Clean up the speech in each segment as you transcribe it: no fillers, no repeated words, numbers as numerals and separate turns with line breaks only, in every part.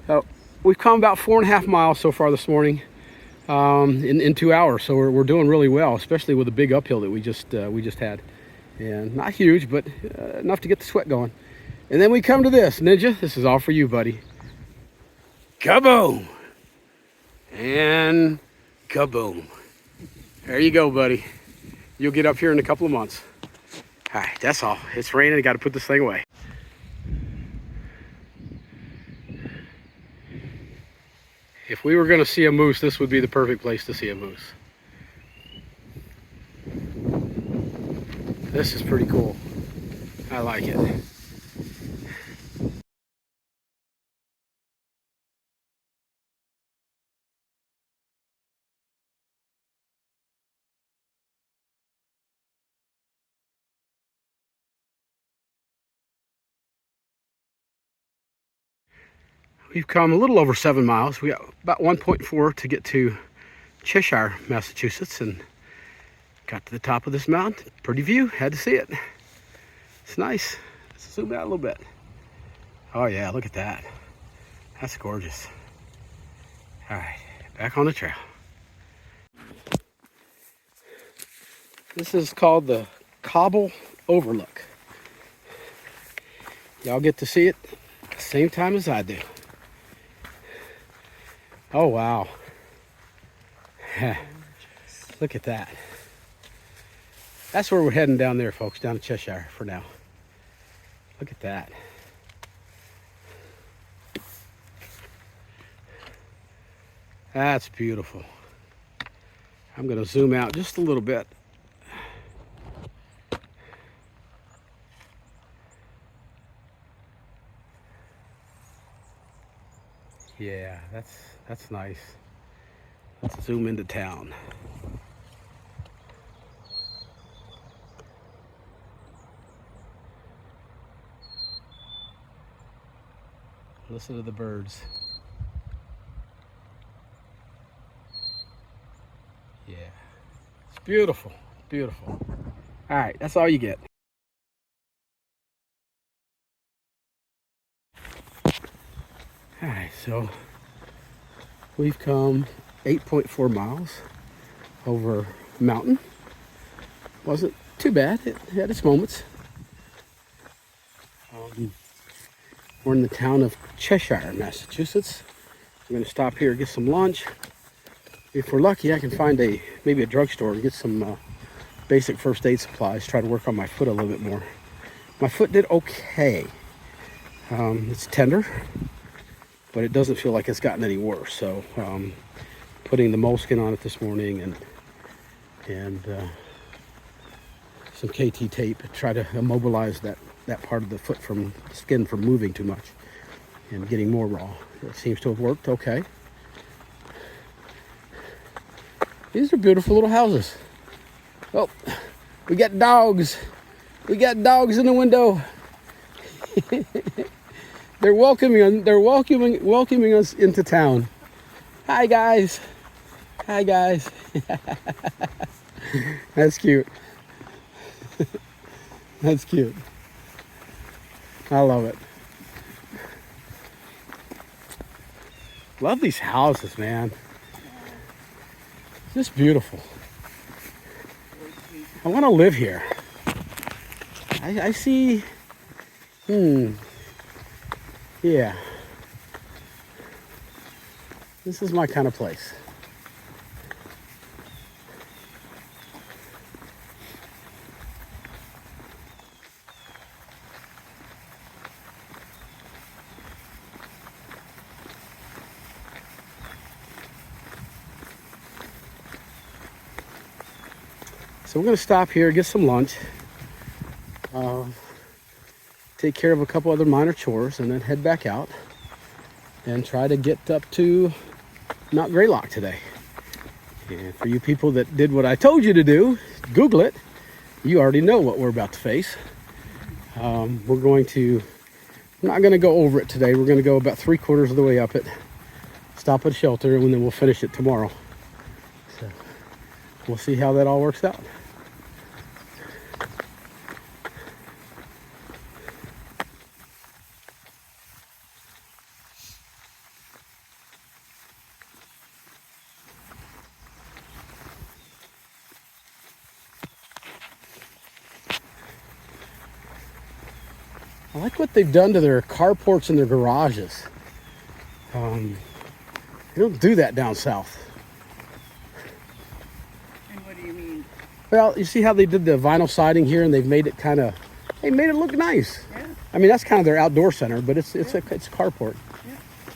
So we've come about 4.5 miles so far this morning in 2 hours. So we're doing really well, especially with the big uphill that we just had. And not huge, but enough to get the sweat going. And then we come to this, Ninja. This is all for you, buddy. Kaboom! And kaboom. There you go, buddy. You'll get up here in a couple of months. All right, that's all. It's raining. I got to put this thing away. If we were going to see a moose, this would be the perfect place to see a moose. This is pretty cool. I like it. We've come a little over 7 miles. We got about 1.4 to get to Cheshire, Massachusetts, and got to the top of this mountain. Pretty view, had to see it. It's nice. Let's zoom out a little bit. Oh yeah, look at that. That's gorgeous. All right, back on the trail. This is called the Cobble Overlook. Y'all get to see it at the same time as I do. Oh, wow. Look at that. That's where we're heading down there, folks, down to Cheshire for now. Look at that. That's beautiful. I'm going to zoom out just a little bit. Yeah, that's nice. Let's zoom into town. Listen to the birds. Yeah, it's beautiful, beautiful. All right, that's all you get. All right, so we've come 8.4 miles over a mountain. Wasn't too bad. It had its moments. We're in the town of Cheshire, Massachusetts. We're going to stop here and get some lunch. If we're lucky, I can find maybe a drugstore and get some basic first aid supplies. Try to work on my foot a little bit more. My foot did okay. It's tender, but it doesn't feel like it's gotten any worse. So putting the moleskin on it this morning and some KT tape, try to immobilize that part of the foot from the skin from moving too much and getting more raw. It seems to have worked okay. These are beautiful little houses. Oh, we got dogs. We got dogs in the window. They're welcoming us into town. Hi guys. Hi guys. That's cute. That's cute. I love it. Love these houses, man. Just beautiful. I want to live here. I see. Yeah. This is my kind of place. So we're going to stop here, get some lunch, take care of a couple other minor chores, and then head back out and try to get up to Mount Greylock today. And for you people that did what I told you to do, Google it. You already know what we're about to face. I'm not going to go over it today. We're going to go about 3/4 of the way up it, stop at a shelter, and then we'll finish it tomorrow. So we'll see how that all works out. I like what they've done to their carports and their garages. They don't do that down south.
And what do you mean?
Well, you see how they did the vinyl siding here, and they've made it they made it look nice.
Yeah.
I mean, that's kind of their outdoor center, but it's a carport.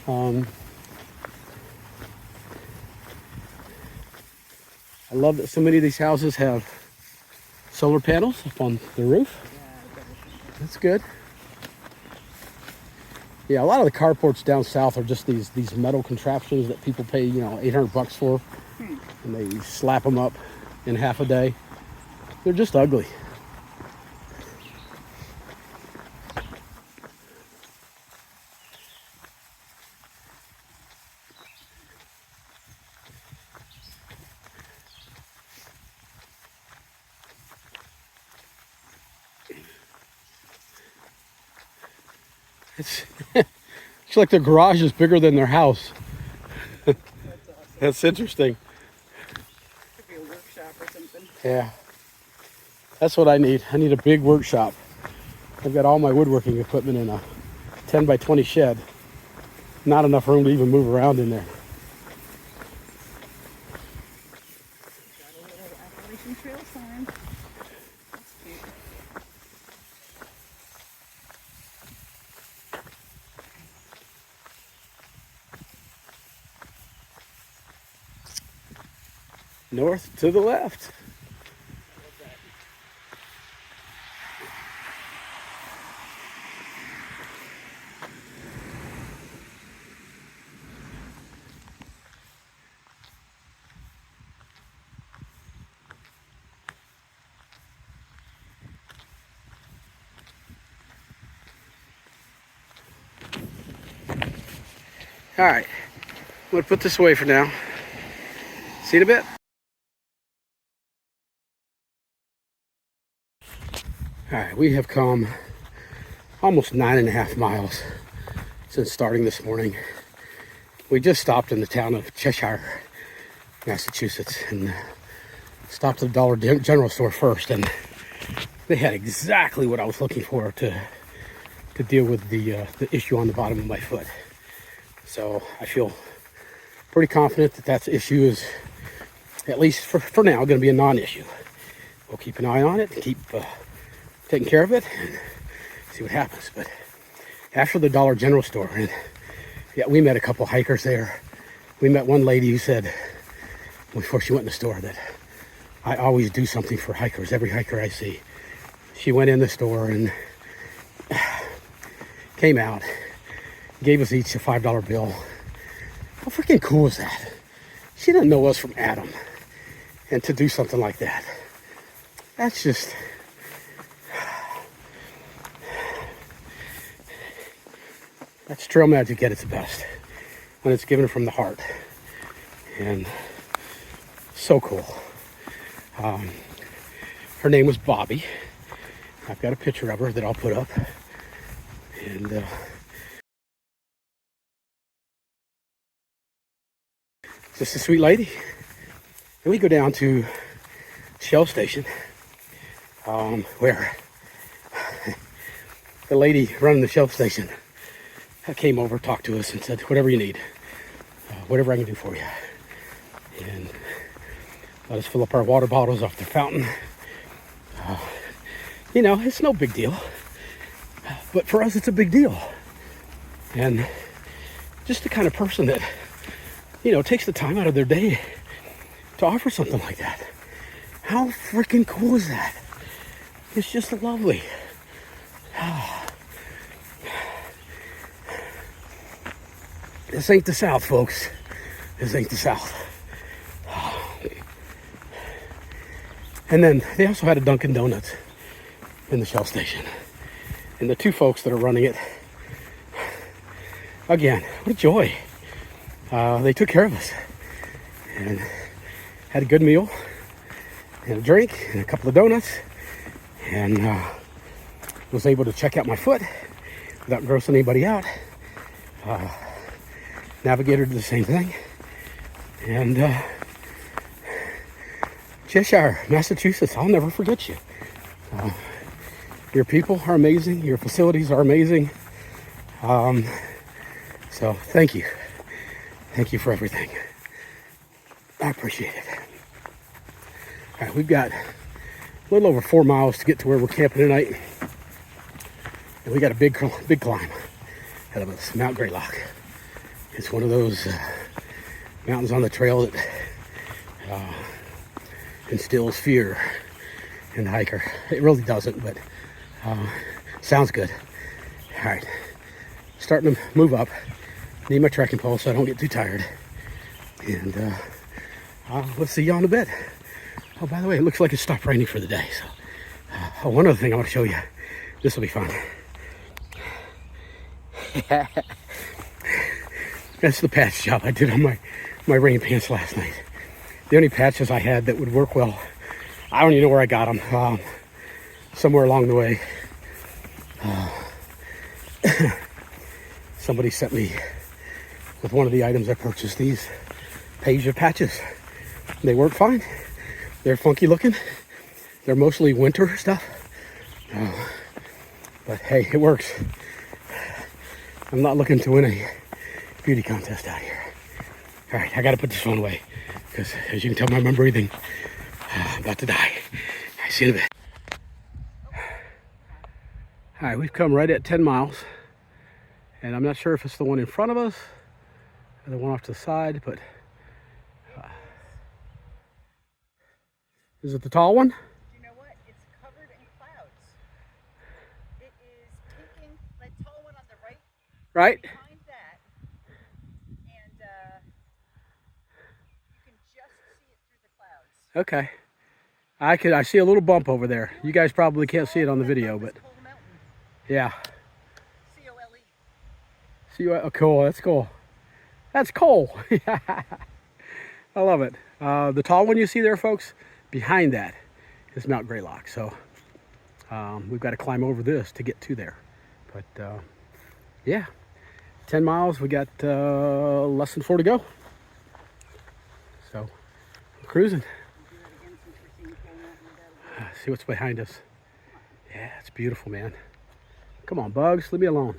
Yeah.
I love that so many of these houses have solar panels up on the roof. That's good. Yeah, a lot of the carports down south are just these metal contraptions that people pay, $800 for, and they slap them up in half a day. They're just ugly. It's like their garage is bigger than their house.
That's awesome.
That's interesting.
Could be a workshop or something.
Yeah. That's what I need. I need a big workshop. I've got all my woodworking equipment in a 10 by 20 shed. Not enough room to even move around in there.
Got a little Appalachian Trail sign. That's cute.
North to the left. All right, I'm gonna put this away for now. See you in a bit. All right, we have come almost 9.5 miles since starting this morning. We just stopped in the town of Cheshire, Massachusetts, and stopped at the Dollar General store first, and they had exactly what I was looking for to deal with the issue on the bottom of my foot. So I feel pretty confident that issue is, at least for now, going to be a non-issue. We'll keep an eye on it and keep taking care of it and see what happens. But after the Dollar General store, and yeah, we met a couple hikers there. We met one lady who said, before she went in the store, that I always do something for hikers, every hiker I see. She went in the store and came out, gave us each a $5 bill. How freaking cool is that? She didn't know us from Adam. And to do something like that, that's just... That's trail magic at its best, when it's given from the heart. And so cool. Her name was Bobby. I've got a picture of her that I'll put up. And just a sweet lady. And we go down to Shell Station, where the lady running the Shell Station came over, talked to us, and said, whatever you need, whatever I can do for you. And let us fill up our water bottles off the fountain. It's no big deal. But for us, it's a big deal. And just the kind of person that, takes the time out of their day to offer something like that. How freaking cool is that? It's just lovely. This ain't the South, folks. This ain't the South. And then they also had a Dunkin' Donuts in the Shell Station. And the two folks that are running it, again, what a joy. They took care of us and had a good meal and a drink and a couple of donuts, and was able to check out my foot without grossing anybody out. Navigator did the same thing. And Cheshire, Massachusetts, I'll never forget you. Your people are amazing. Your facilities are amazing. So thank you. Thank you for everything. I appreciate it. All right, we've got a little over 4 miles to get to where we're camping tonight. And we got a big climb ahead of us, Mount Greylock. It's one of those mountains on the trail that instills fear in the hiker. It really doesn't, but sounds good. All right, starting to move up. Need my trekking pole so I don't get too tired. And we'll see you on a bit. Oh, by the way, it looks like it stopped raining for the day. So, one other thing I want to show you. This will be fun. That's the patch job I did on my rain pants last night. The only patches I had that would work well, I don't even know where I got them. Somewhere along the way, somebody sent me with one of the items I purchased these page of patches. They work fine. They're funky looking. They're mostly winter stuff. But hey, it works. I'm not looking to win a beauty contest out here. All right, I gotta put this phone away because as you can tell by my breathing, I'm about to die. I see you in a bit. All right, we've come right at 10 miles. And I'm not sure if it's the one in front of us or the one off to the side, but is it the tall one?
You know what? It's covered in clouds. It is peaking, the tall one on the right.
Right?
Behind that. And you can just see it through the clouds.
Okay. I see a little bump over there. You guys probably can't see it on the video, but yeah.
C-O-L-E.
Oh, cool. That's cool. That's cool. I love it. The tall one you see there, folks, behind that is Mount Greylock. So we've got to climb over this to get to there. But yeah, 10 miles. We got less than 4 to go. So we're cruising. See what's behind us. Yeah, it's beautiful, man. Come on, bugs, leave me alone.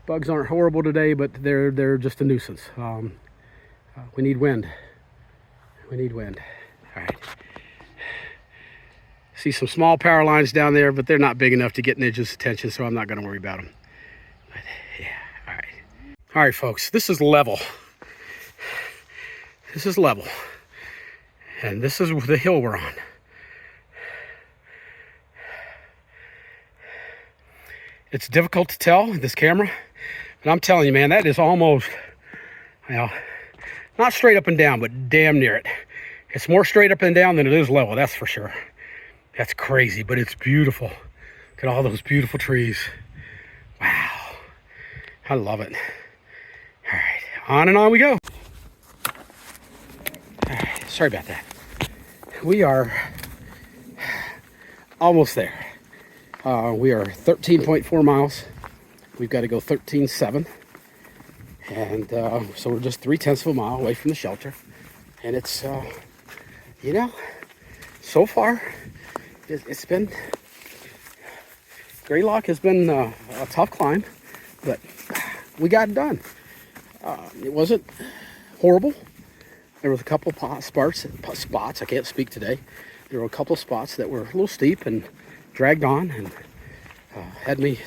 Bugs aren't horrible today, but they're just a nuisance. We need wind. We need wind. All right. See some small power lines down there, but they're not big enough to get Ninja's attention, so I'm not going to worry about them. But yeah, all right. All right, folks, this is level. This is level. And this is the hill we're on. It's difficult to tell with this camera, but I'm telling you, man, that is almost, not straight up and down, but damn near it. It's more straight up and down than it is level, that's for sure. That's crazy, but it's beautiful. Look at all those beautiful trees. Wow, I love it. All right, on and on we go. All right, sorry about that. We are almost there. We are 13.4 miles. We've got to go 13.7. And so we're just 0.3 of a mile away from the shelter. And it's, so far, it's been, Greylock has been a tough climb, but we got it done. It wasn't horrible. There was a couple spots, I can't speak today. There were a couple spots that were a little steep and dragged on and had me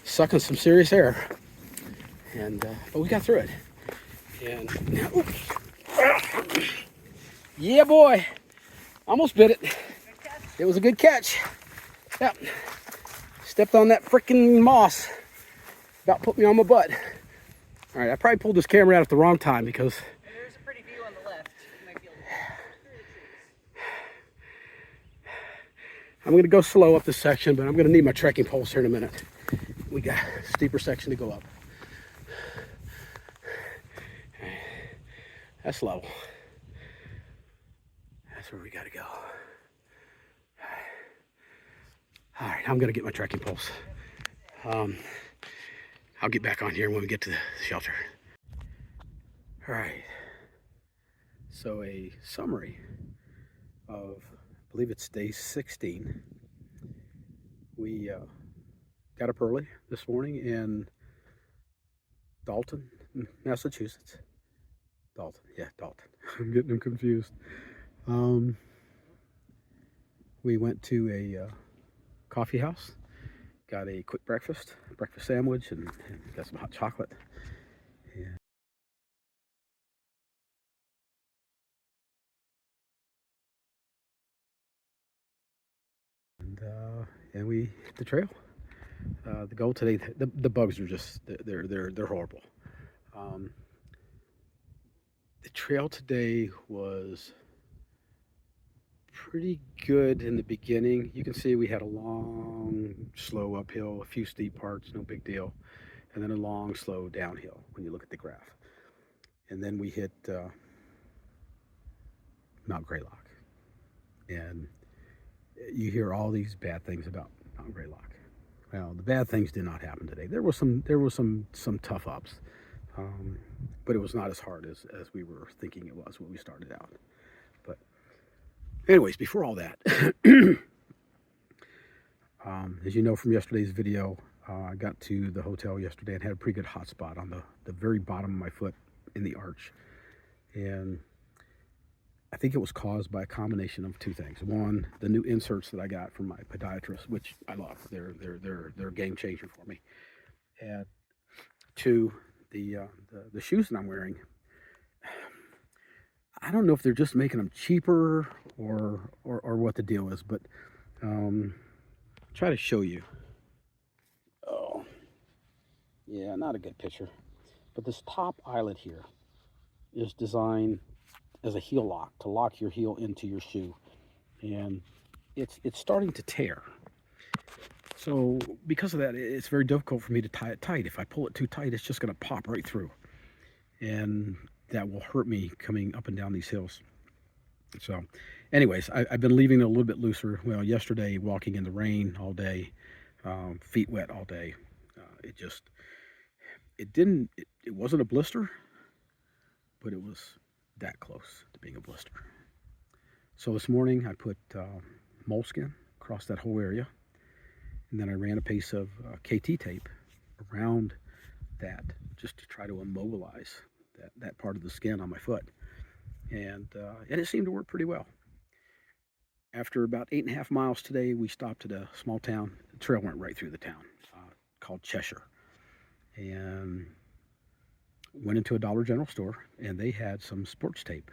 sucking some serious air. And but we got through it. And yeah, boy, almost bit it. It was a good catch. Yep. Stepped on that freaking moss. About put me on my butt. All right, I probably pulled this camera out at the wrong time because
There's a pretty view on the left. You might be able to
I'm going to go slow up this section, but I'm going to need my trekking poles here in a minute. We got a steeper section to go up. That's level. That's where we got to go. All right, I'm going to get my trekking poles. I'll get back on here when we get to the shelter. All right. So a summary of, I believe it's day 16 We got up early this morning in Dalton, Massachusetts. Dalton, yeah, Dalton. I'm getting them confused. Um, we went to a coffee house, got a quick breakfast sandwich, and got some hot chocolate. And we hit the trail. The goal today, the bugs are just they're horrible. Um, the trail today was pretty good in the beginning. You can see we had a long, slow uphill, a few steep parts, no big deal, and then a long, slow downhill when you look at the graph. And then we hit Mount Greylock, and you hear all these bad things about Mount Greylock. Well, the bad things did not happen today. There was some tough ups, but it was not as hard as we were thinking it was when we started out. But anyways, before all that, as you know from yesterday's video, I got to the hotel yesterday and had a pretty good hot spot on the very bottom of my foot in the arch, and I think it was caused by a combination of two things. One, the new inserts that I got from my podiatrist, which I love. They're a game changer for me. And two, the shoes that I'm wearing. I don't know if they're just making them cheaper or what the deal is, but try to show you. Oh, yeah, not a good picture. But this top eyelet here is designed as a heel lock to lock your heel into your shoe, and it's starting to tear. So because of that, it's very difficult for me to tie it tight. If I pull it too tight, it's just going to pop right through, and that will hurt me coming up and down these hills. So anyways, I've been leaving it a little bit looser. Well, yesterday walking in the rain all day, feet wet all day, it wasn't a blister, but it was that close to being a blister. So this morning I put moleskin across that whole area, and then I ran a piece of KT tape around that just to try to immobilize that part of the skin on my foot, and it seemed to work pretty well. After about 8.5 miles today, we stopped at a small town. The trail went right through the town, called Cheshire, and went into a Dollar General store, and they had some sports tape,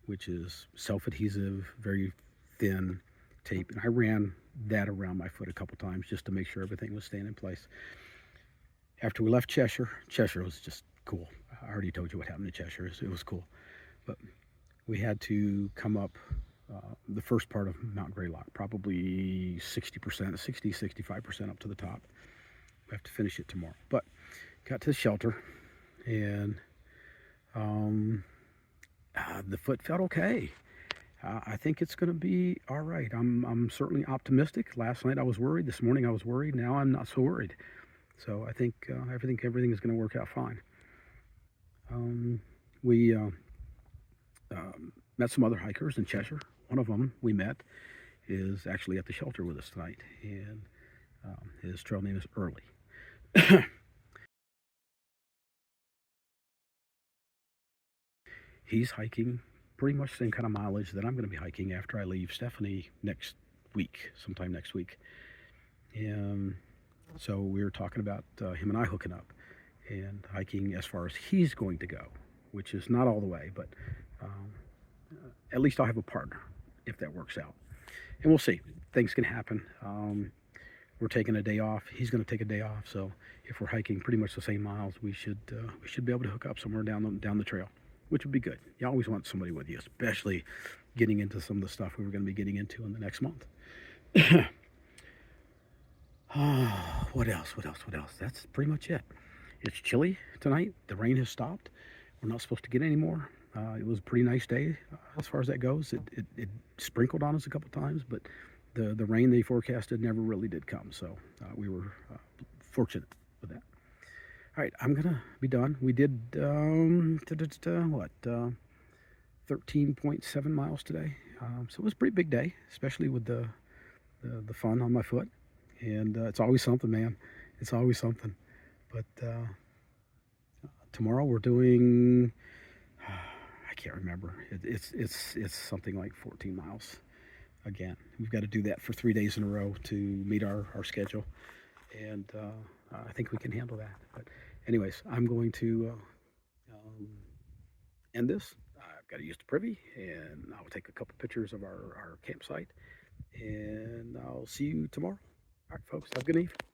which is self-adhesive, very thin tape, and I ran that around my foot a couple times just to make sure everything was staying in place. After we left Cheshire was just cool. I already told you what happened to Cheshire. It was cool, but we had to come up the first part of Mount Greylock, probably 65% up to the top. We have to finish it tomorrow, but got to the shelter, and the foot felt okay. I think it's going to be all right. I'm certainly optimistic. Last night I was worried. This morning I was worried. Now I'm not so worried. So I think everything is going to work out fine. We met some other hikers in Cheshire. One of them we met is actually at the shelter with us tonight, and his trail name is Early. He's hiking pretty much the same kind of mileage that I'm going to be hiking after I leave Stephanie sometime next week. And so we were talking about him and I hooking up and hiking as far as he's going to go, which is not all the way, but at least I'll have a partner if that works out. And we'll see. Things can happen. We're taking a day off. He's going to take a day off. So if we're hiking pretty much the same miles, we should be able to hook up somewhere down the trail, which would be good. You always want somebody with you, especially getting into some of the stuff we were going to be getting into in the next month. What else? That's pretty much it. It's chilly tonight. The rain has stopped. We're not supposed to get any more. It was a pretty nice day as far as that goes. It sprinkled on us a couple times, but the rain they forecasted never really did come. So we were fortunate with that. All right, I'm gonna be done. We did 13.7 miles today. So it was a pretty big day, especially with the the fun on my foot, and it's always something, man. It's always something. But tomorrow we're doing, I can't remember. It's something like 14 miles. Again, we've got to do that for 3 days in a row to meet our schedule, and I think we can handle that. But anyways, I'm going to end this. I've got to use the privy, and I'll take a couple pictures of our campsite, and I'll see you tomorrow. All right, folks, have a good evening.